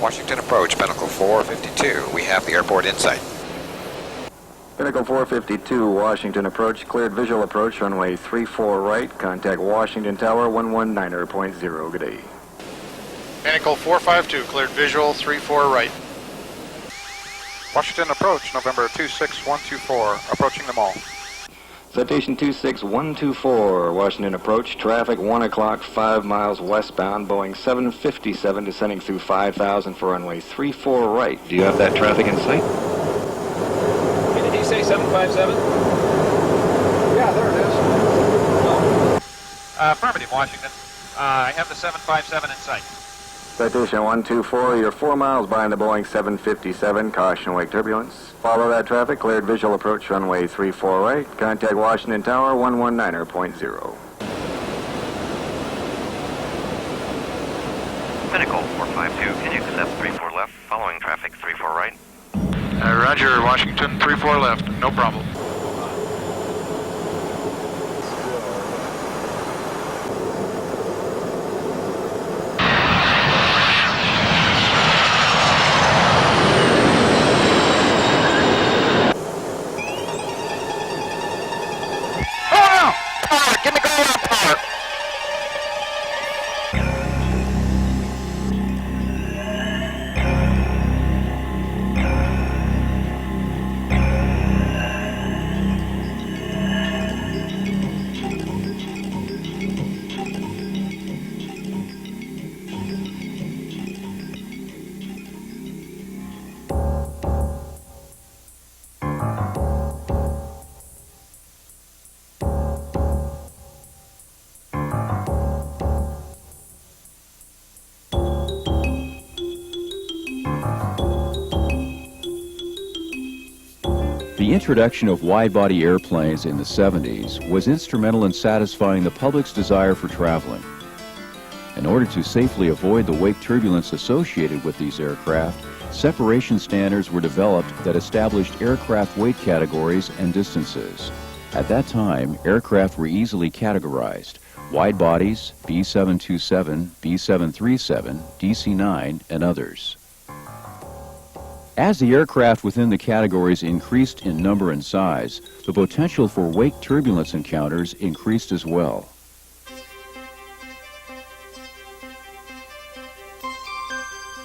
Washington approach, Pinnacle 452. We have the airport in sight. Pinnacle 452, Washington approach, cleared visual approach, runway 34 right. Contact Washington Tower 119.0. Good day. Pinnacle 452, cleared visual 34 right. Washington approach, November 26124, approaching the mall. Citation 26124, Washington approach, traffic 1 o'clock, 5 miles westbound, Boeing 757 descending through 5,000 for runway 34 right. Do you have that traffic in sight? Did he say 757? Yeah, there it is. Affirmative, Washington. I have the 757 in sight. Citation 124, you're 4 miles behind the Boeing 757, caution wake turbulence. Follow that traffic, cleared visual approach, runway 34 right. Contact Washington Tower 119.0. Pinnacle 452, can you accept 34 left, following traffic 34 right? Roger, Washington 34 left, no problem. The introduction of wide-body airplanes in the 70s was instrumental in satisfying the public's desire for traveling. In order to safely avoid the wake turbulence associated with these aircraft, separation standards were developed that established aircraft weight categories and distances. At that time, aircraft were easily categorized: wide bodies, B-727, B-737, DC-9, and others. As the aircraft within the categories increased in number and size, the potential for wake turbulence encounters increased as well.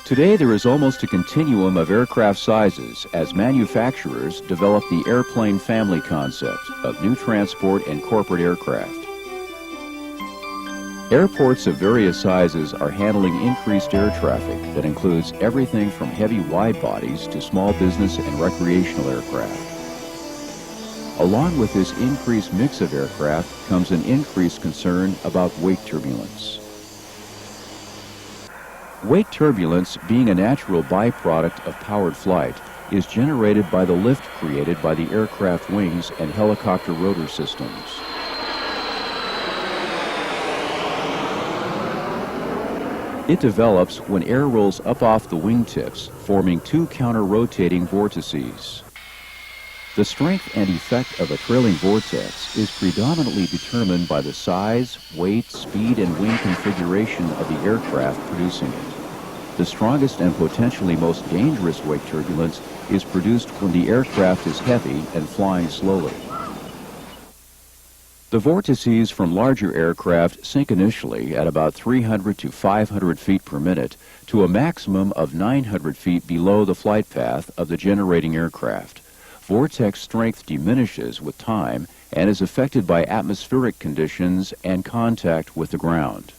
Today there is almost a continuum of aircraft sizes as manufacturers develop the airplane family concept of new transport and corporate aircraft. Airports of various sizes are handling increased air traffic that includes everything from heavy wide bodies to small business and recreational aircraft. Along with this increased mix of aircraft comes an increased concern about wake turbulence. Wake turbulence, being a natural byproduct of powered flight, is generated by the lift created by the aircraft wings and helicopter rotor systems. It develops when air rolls up off the wingtips, forming two counter-rotating vortices. The strength and effect of a trailing vortex is predominantly determined by the size, weight, speed, and wing configuration of the aircraft producing it. The strongest and potentially most dangerous wake turbulence is produced when the aircraft is heavy and flying slowly. The vortices from larger aircraft sink initially at about 300 to 500 feet per minute to a maximum of 900 feet below the flight path of the generating aircraft. Vortex strength diminishes with time and is affected by atmospheric conditions and contact with the ground.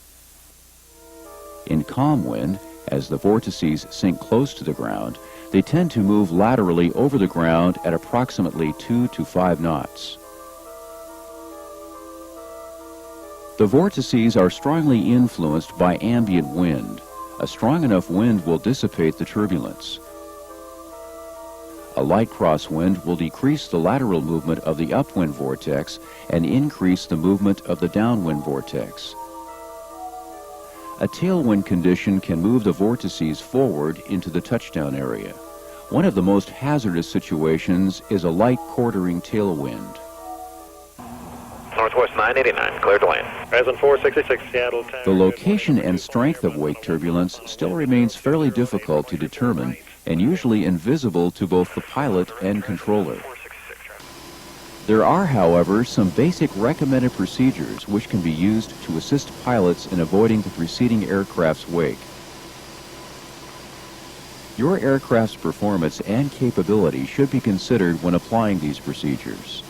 In calm wind, as the vortices sink close to the ground, they tend to move laterally over the ground at approximately 2 to 5 knots. The vortices are strongly influenced by ambient wind. A strong enough wind will dissipate the turbulence. A light crosswind will decrease the lateral movement of the upwind vortex and increase the movement of the downwind vortex. A tailwind condition can move the vortices forward into the touchdown area. One of the most hazardous situations is a light quartering tailwind. Northwest Southwest 989, clear to land. Horizon 466, Seattle. The location and strength of wake turbulence still remains fairly difficult to determine and usually invisible to both the pilot and controller. There are, however, some basic recommended procedures which can be used to assist pilots in avoiding the preceding aircraft's wake. Your aircraft's performance and capability should be considered when applying these procedures.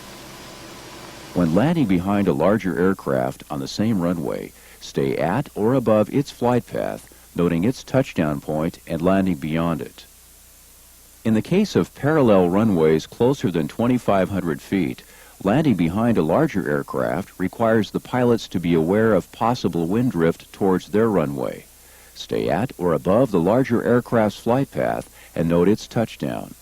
When landing behind a larger aircraft on the same runway, stay at or above its flight path, noting its touchdown point and landing beyond it. In the case of parallel runways closer than 2,500 feet, landing behind a larger aircraft requires the pilots to be aware of possible wind drift towards their runway. Stay at or above the larger aircraft's flight path and note its touchdown.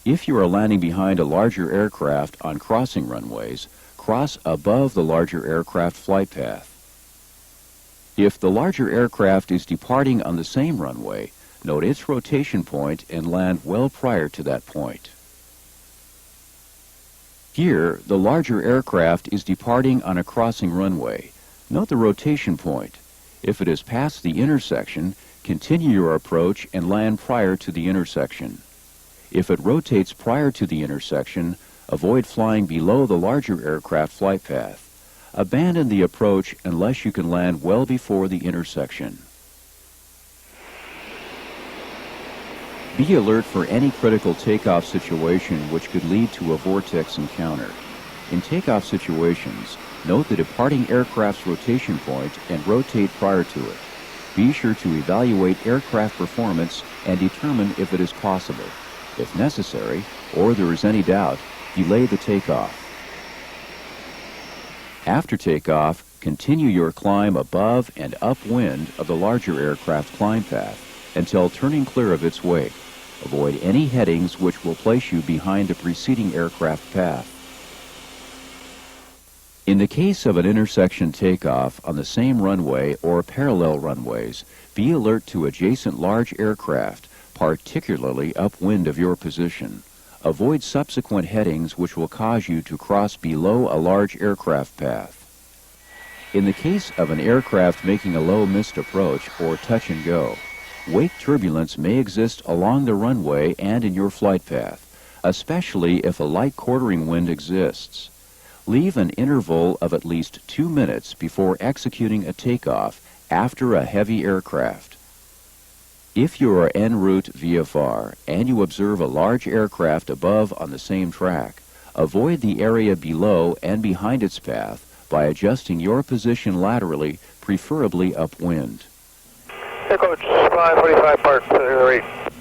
If you are landing behind a larger aircraft on crossing runways, cross above the larger aircraft flight path. If the larger aircraft is departing on the same runway, note its rotation point and land well prior to that point. Here, the larger aircraft is departing on a crossing runway. Note the rotation point. If it is past the intersection, continue your approach and land prior to the intersection. If it rotates prior to the intersection, avoid flying below the larger aircraft flight path. Abandon the approach unless you can land well before the intersection. Be alert for any critical takeoff situation which could lead to a vortex encounter. In takeoff situations, note the departing aircraft's rotation point and rotate prior to it. Be sure to evaluate aircraft performance and determine if it is possible. If necessary, or there is any doubt, delay the takeoff. After takeoff, continue your climb above and upwind of the larger aircraft climb path until turning clear of its wake. Avoid any headings which will place you behind the preceding aircraft path. In the case of an intersection takeoff on the same runway or parallel runways, be alert to adjacent large aircraft, particularly upwind of your position. Avoid subsequent headings which will cause you to cross below a large aircraft path. In the case of an aircraft making a low missed approach or touch and go, wake turbulence may exist along the runway and in your flight path, especially if a light quartering wind exists. Leave an interval of at least 2 minutes before executing a takeoff after a heavy aircraft. If you are en route VFR and you observe a large aircraft above on the same track, avoid the area below and behind its path by adjusting your position laterally, preferably upwind. Hey, Coach, 545 Park, right.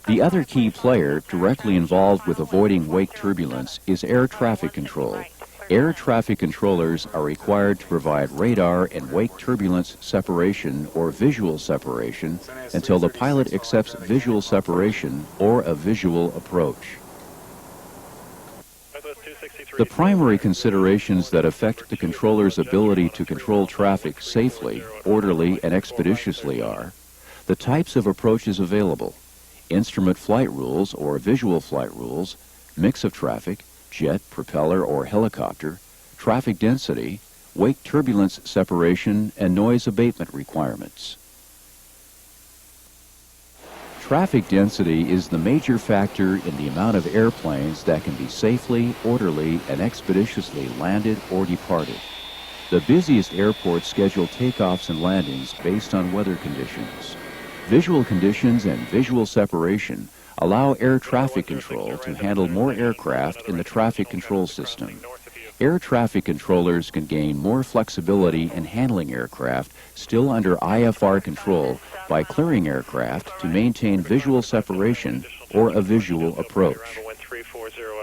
The other key player directly involved with avoiding wake turbulence is air traffic control. Air traffic controllers are required to provide radar and wake turbulence separation or visual separation until the pilot accepts visual separation or a visual approach. The primary considerations that affect the controller's ability to control traffic safely, orderly, and expeditiously are the types of approaches available, instrument flight rules or visual flight rules, mix of traffic, jet, propeller, or helicopter, traffic density, wake turbulence separation, and noise abatement requirements. Traffic density is the major factor in the amount of airplanes that can be safely, orderly, and expeditiously landed or departed. The busiest airports schedule takeoffs and landings based on weather conditions. Visual conditions and visual separation allow air traffic control to handle more aircraft in the traffic control system. Air traffic controllers can gain more flexibility in handling aircraft still under IFR control by clearing aircraft to maintain visual separation or a visual approach.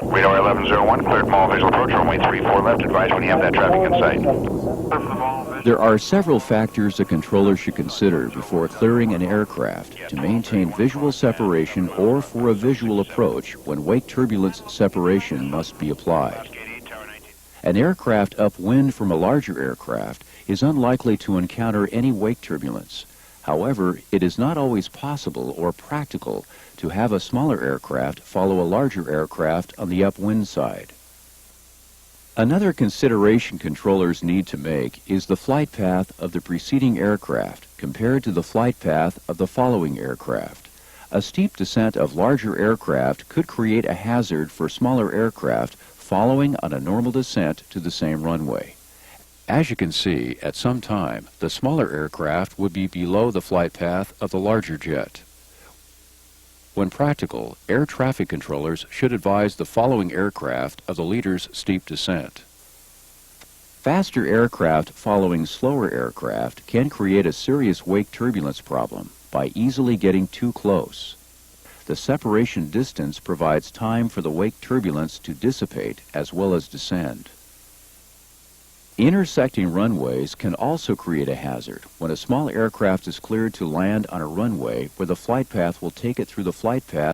Radar 1101, cleared mall visual approach, runway 34 left, advise when you have that traffic in sight. There are several factors a controller should consider before clearing an aircraft to maintain visual separation or for a visual approach when wake turbulence separation must be applied. An aircraft upwind from a larger aircraft is unlikely to encounter any wake turbulence. However, it is not always possible or practical to have a smaller aircraft follow a larger aircraft on the upwind side. Another consideration controllers need to make is the flight path of the preceding aircraft compared to the flight path of the following aircraft. A steep descent of larger aircraft could create a hazard for smaller aircraft following on a normal descent to the same runway. As you can see, at some time, the smaller aircraft would be below the flight path of the larger jet. When practical, air traffic controllers should advise the following aircraft of the leader's steep descent. Faster aircraft following slower aircraft can create a serious wake turbulence problem by easily getting too close. The separation distance provides time for the wake turbulence to dissipate as well as descend. Intersecting runways can also create a hazard when a small aircraft is cleared to land on a runway where the flight path will take it through the flight path